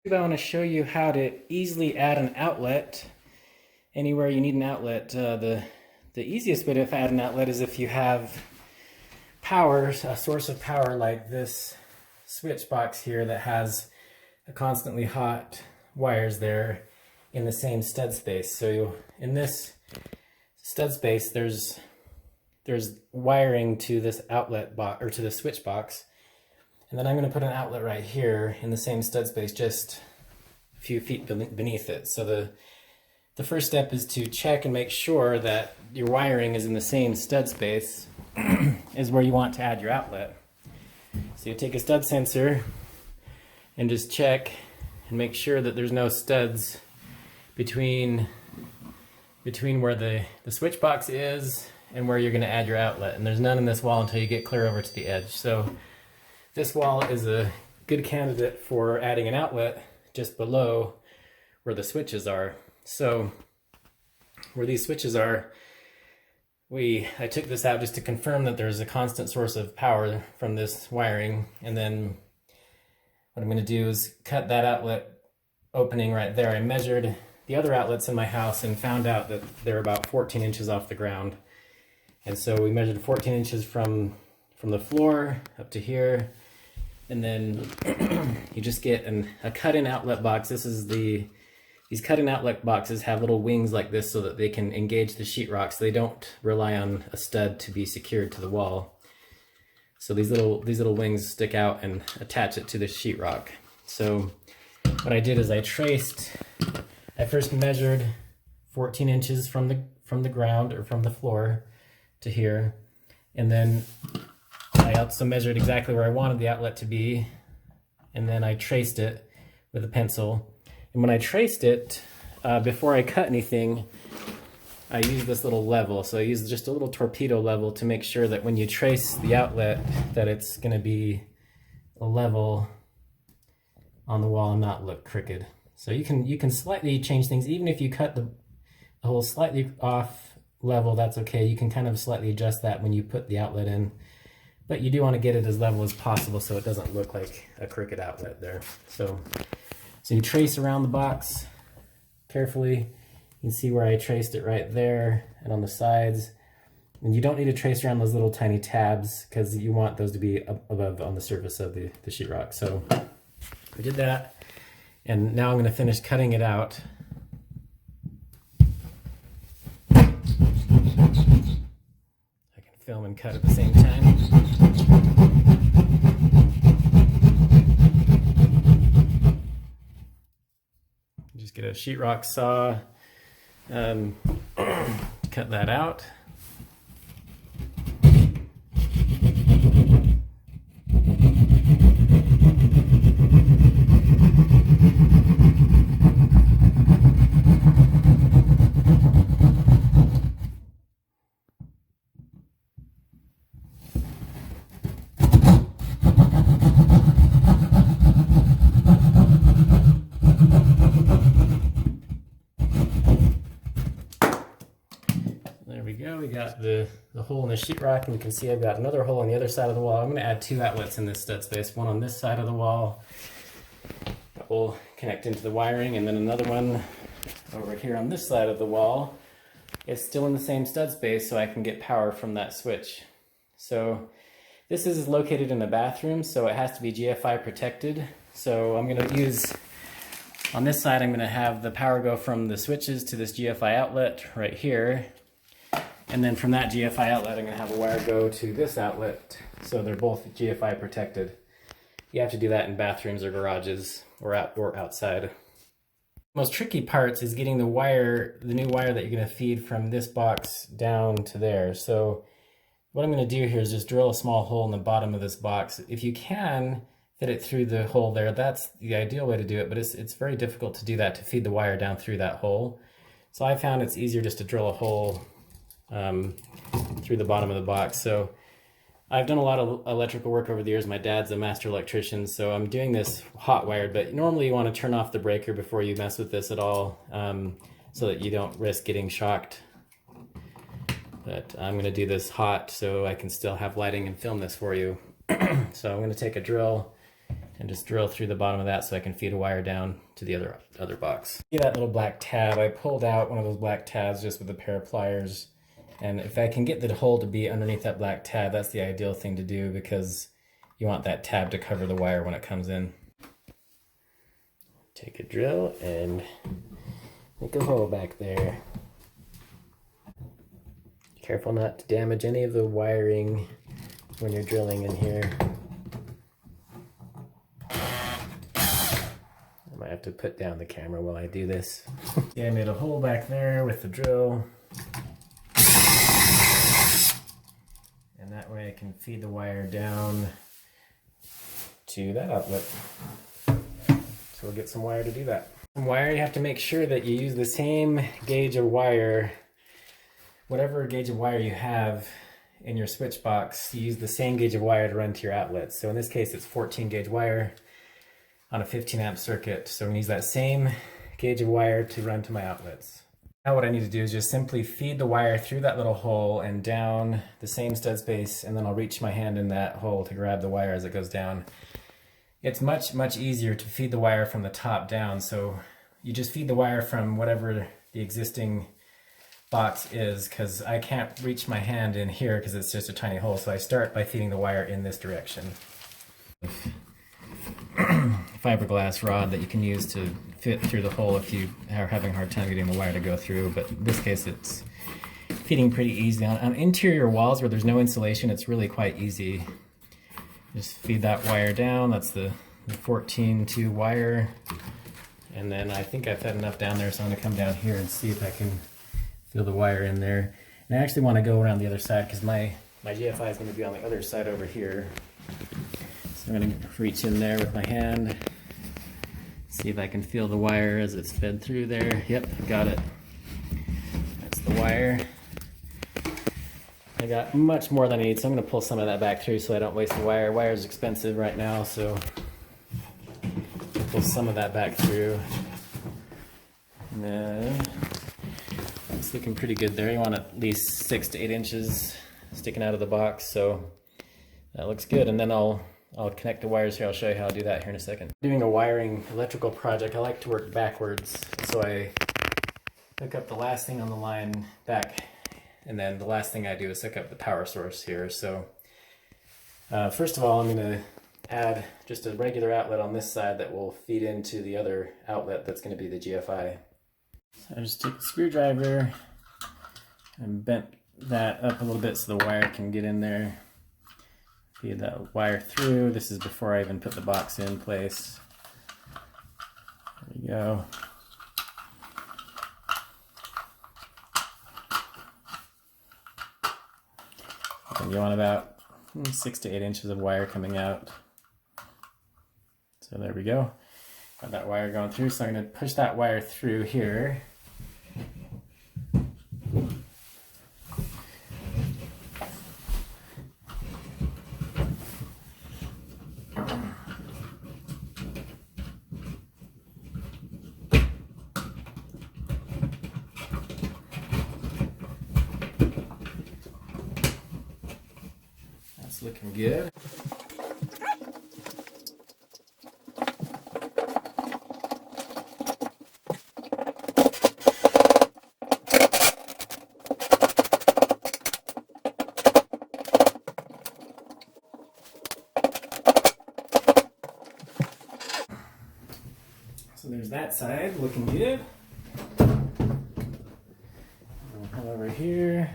I want to show you how to easily add an outlet anywhere you need an outlet. The easiest way to add an outlet is if you have power, a source of power like this switch box here that has a constantly hot wires there in the same stud space. So in this stud space, there's wiring to this outlet box, or to the switch box. And then I'm going to put an outlet right here in the same stud space, just a few feet beneath it. So the first step is to check and make sure that your wiring is in the same stud space as where you want to add your outlet. So you take a stud sensor and just check and make sure that there's no studs between where the switch box is and where you're going to add your outlet. And there's none in this wall until you get clear over to the edge. So this wall is a good candidate for adding an outlet just below where the switches are. So where these switches are, I took this out just to confirm that there's a constant source of power from this wiring. And then what I'm going to do is cut that outlet opening right there. I measured the other outlets in my house and found out that they're about 14 inches off the ground. And so we measured 14 inches from the floor up to here. And then you just get a cut-in outlet box. These cut-in outlet boxes have little wings like this so that they can engage the sheetrock, so they don't rely on a stud to be secured to the wall. So these little wings stick out and attach it to the sheetrock. So what I did is I first measured 14 inches from the ground, or from the floor to here, and then I also measured exactly where I wanted the outlet to be, and then I traced it with a pencil. And when I traced it, before I cut anything, I used this little level. So I used just a little torpedo level to make sure that when you trace the outlet, that it's going to be a level on the wall and not look crooked. So you can slightly change things, even if you cut the hole slightly off level, that's okay. You can kind of slightly adjust that when you put the outlet in. But you do want to get it as level as possible so it doesn't look like a crooked outlet there. So you trace around the box carefully. You can see where I traced it right there and on the sides. And you don't need to trace around those little tiny tabs because you want those to be above on the surface of the sheetrock. So I did that, and now I'm going to finish cutting it out. I can film and cut at the same time. Just get a sheetrock saw, cut that out. There we go, we got the hole in the sheetrock, and you can see I've got another hole on the other side of the wall. I'm going to add two outlets in this stud space, one on this side of the wall that will connect into the wiring, and then another one over here on this side of the wall. It's still in the same stud space, so I can get power from that switch. So this is located in the bathroom, so it has to be GFI protected. So I'm going to use, on this side, I'm going to have the power go from the switches to this GFI outlet right here. And then from that GFI outlet, I'm going to have a wire go to this outlet, so they're both GFI protected. You have to do that in bathrooms or garages or outside. The most tricky parts is getting the new wire that you're going to feed from this box down to there. So what I'm going to do here is just drill a small hole in the bottom of this box. If you can fit it through the hole there, that's the ideal way to do it, but it's very difficult to do that, to feed the wire down through that hole. So I found it's easier just to drill a hole through the bottom of the box. So I've done a lot of electrical work over the years. My dad's a master electrician, so I'm doing this hot wired, but normally you want to turn off the breaker before you mess with this at all, so that you don't risk getting shocked. But I'm going to do this hot so I can still have lighting and film this for you. So I'm going to take a drill and just drill through the bottom of that so I can feed a wire down to the other box. See that little black tab? I pulled out one of those black tabs just with a pair of pliers, and if I can get the hole to be underneath that black tab, that's the ideal thing to do because you want that tab to cover the wire when it comes in. Take a drill and make a hole back there. Careful not to damage any of the wiring when you're drilling in here. I might have to put down the camera while I do this. Yeah, I made a hole back there with the drill. And that way I can feed the wire down to that outlet. So we'll get some wire to do that. Some wire, you have to make sure that you use the same gauge of wire. Whatever gauge of wire you have in your switch box, you use the same gauge of wire to run to your outlets. So in this case, it's 14 gauge wire on a 15 amp circuit. So I'm gonna use that same gauge of wire to run to my outlets. Now what I need to do is just simply feed the wire through that little hole and down the same stud space, and then I'll reach my hand in that hole to grab the wire as it goes down. It's much, much easier to feed the wire from the top down. So you just feed the wire from whatever the existing box is, because I can't reach my hand in here because it's just a tiny hole. So I start by feeding the wire in this direction. Fiberglass rod that you can use to fit through the hole if you are having a hard time getting the wire to go through, but in this case it's feeding pretty easy. On interior walls where there's no insulation, it's really quite easy. Just feed that wire down. That's the 14-2 wire, and then I think I've fed enough down there, so I'm going to come down here and see if I can feel the wire in there. And I actually want to go around the other side because my GFI is going to be on the other side over here. So I'm going to reach in there with my hand, see if I can feel the wire as it's fed through there. Yep, got it. That's the wire. I got much more than I need, so I'm going to pull some of that back through so I don't waste the wire. Wire is expensive right now, so pull some of that back through. And then it's looking pretty good there. You want at least 6 to 8 inches sticking out of the box, so that looks good. And then I'll connect the wires here. I'll show you how I'll do that here in a second. Doing a wiring electrical project, I like to work backwards, so I hook up the last thing on the line back, and then the last thing I do is hook up the power source here. So first of all, I'm going to add just a regular outlet on this side that will feed into the other outlet that's going to be the GFI. So I just took a screwdriver and bent that up a little bit so the wire can get in there. Feed that wire through. This is before I even put the box in place. There we go. And you want about 6 to 8 inches of wire coming out. So there we go. Got that wire going through, so I'm going to push that wire through here. That's looking good. So there's that side looking good. We'll come over here.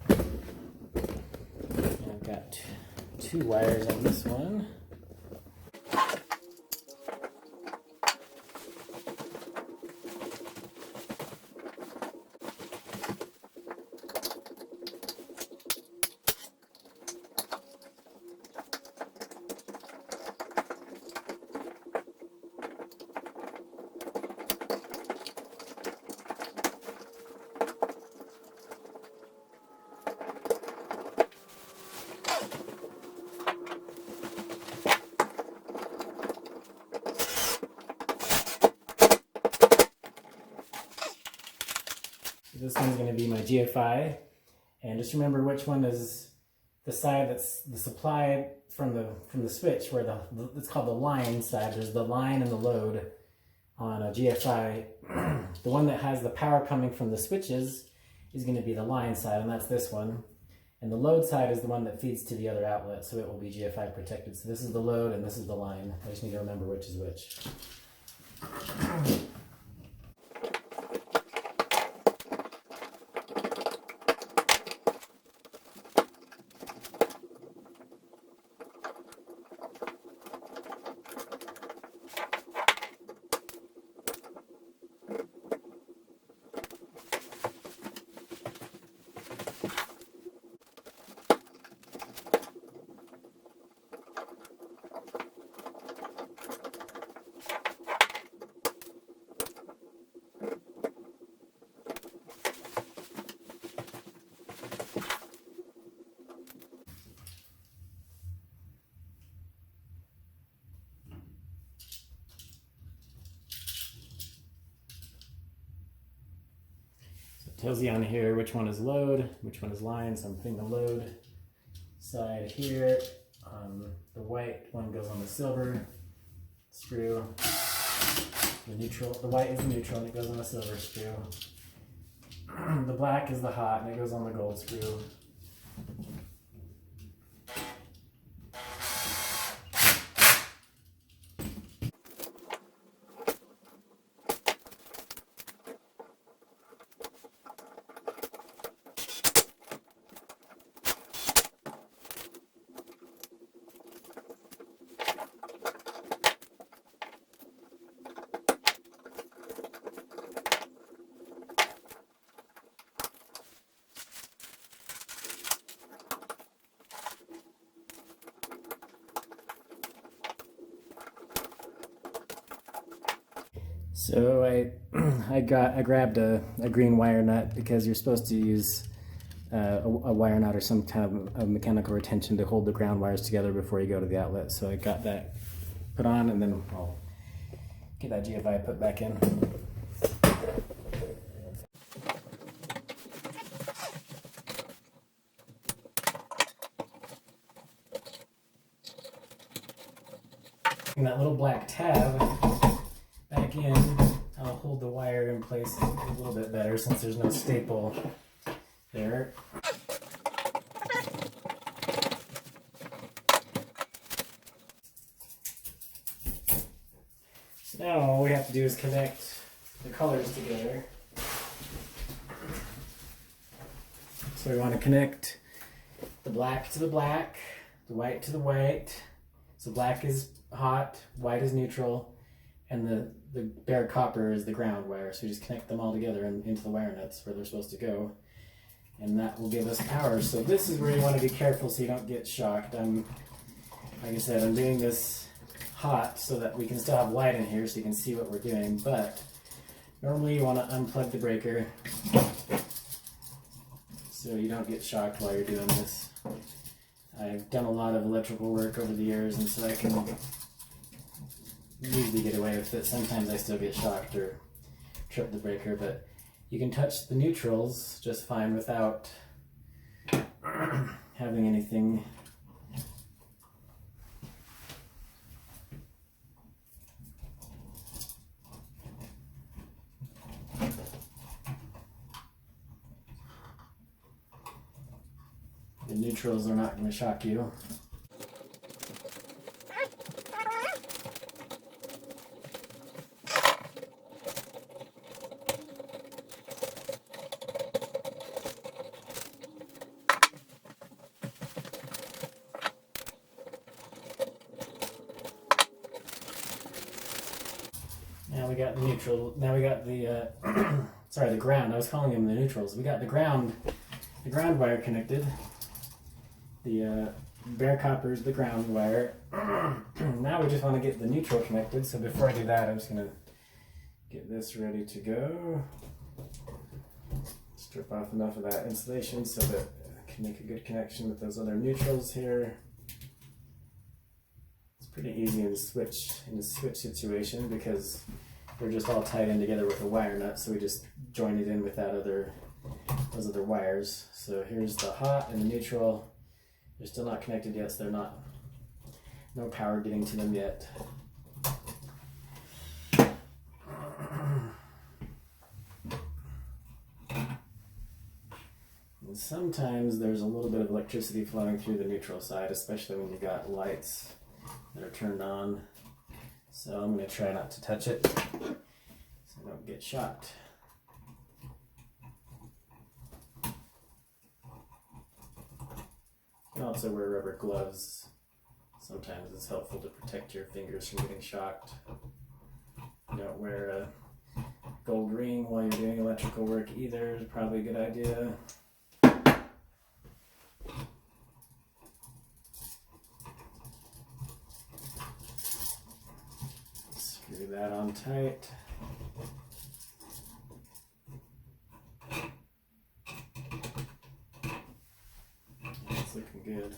I've got 2 wires on this one. This one's going to be my GFI, and just remember which one is the side that's the supply from the switch, where it's called the line side. There's the line and the load on a GFI. The one that has the power coming from the switches is going to be the line side, and that's this one. And the load side is the one that feeds to the other outlet, so it will be GFI protected. So this is the load and this is the line. I just need to remember which is which. Tells you on here which one is load, which one is line, so I'm putting the load side here. The white one goes on the silver screw. The white is the neutral and it goes on the silver screw. The black is the hot and it goes on the gold screw. So I grabbed a green wire nut because you're supposed to use a wire nut or some kind of mechanical retention to hold the ground wires together before you go to the outlet. So I got that put on, and then I'll get that GFI put back in. And that little black tab back in, I'll hold the wire in place a little bit better since there's no staple there. So now all we have to do is connect the colors together. So we want to connect the black to the black, the white to the white. So black is hot, white is neutral, and the bare copper is the ground wire. So we just connect them all together and into the wire nuts where they're supposed to go. And that will give us power. So this is where you want to be careful so you don't get shocked. Like I said, I'm doing this hot so that we can still have light in here so you can see what we're doing. But normally you want to unplug the breaker so you don't get shocked while you're doing this. I've done a lot of electrical work over the years, and so I can usually get away with it. Sometimes I still get shocked or trip the breaker, but you can touch the neutrals just fine without having anything. The neutrals are not going to shock you. Now we got the neutral. Now we got the sorry, the ground. I was calling them the neutrals. We got the ground wire connected. The bare copper is the ground wire. Now we just want to get the neutral connected. So before I do that, I'm just going to get this ready to go. Strip off enough of that insulation so that I can make a good connection with those other neutrals here. It's pretty easy in the switch situation because they're just all tied in together with a wire nut. So we just join it in with those other wires. So here's the hot and the neutral. They're still not connected yet, so they're not, no power getting to them yet. And sometimes there's a little bit of electricity flowing through the neutral side, especially when you've got lights that are turned on. So I'm going to try not to touch it so I don't get shocked. You can also wear rubber gloves. Sometimes it's helpful to protect your fingers from getting shocked. You don't wear a gold ring while you're doing electrical work either. It's probably a good idea. Screw that on tight. It's looking good.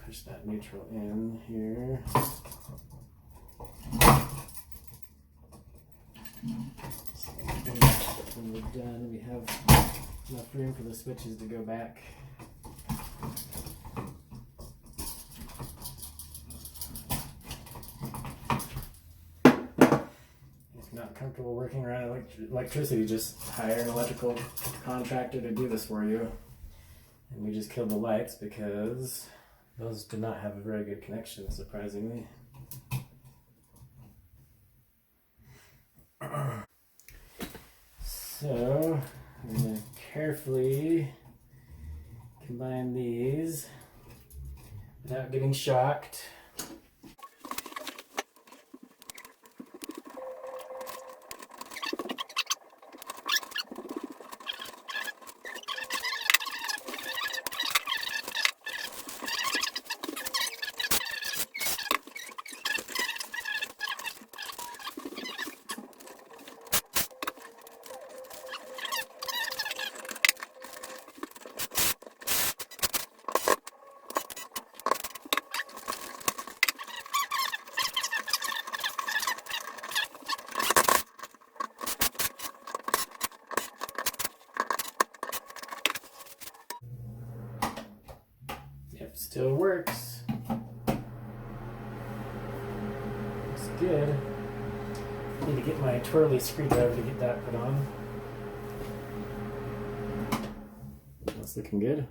Push that neutral in here. So when we're done, we have enough room for the switches to go back. If you're not comfortable working around electricity, just hire an electrical contractor to do this for you. And we just killed the lights because those did not have a very good connection, surprisingly. So I'm going to carefully combine these without getting shocked. Yep, still works. Looks good. Need to get my twirly screwdriver to get that put on. That's looking good.